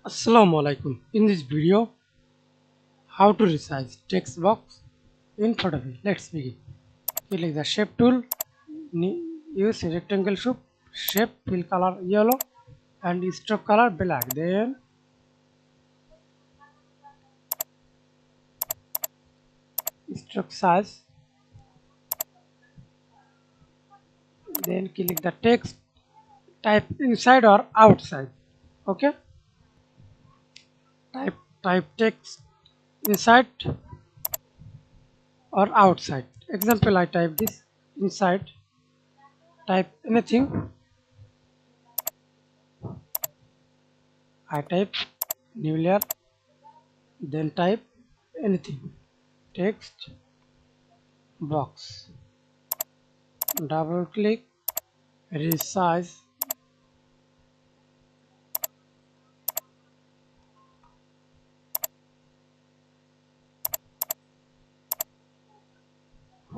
Assalamu Walaikum. In this video, how to resize text box in photopea. Let's begin. Click the shape tool. Use rectangle shape, fill color yellow and stroke color black. Then stroke size. Then click the text. Type inside or outside. Okay. Type text inside or outside. Example, I type this inside. Type anything. I type new layer, then type anything. Text box. Double click, resize.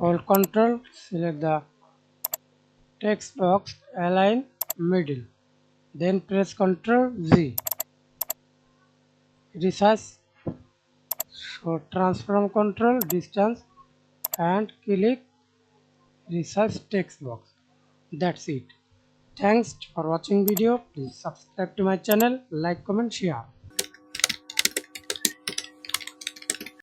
Hold Control, select the text box, align middle. Then press Ctrl Z. Resize. So transform control distance and click resize text box. That's it. Thanks for watching video. Please subscribe to my channel, like, comment, share.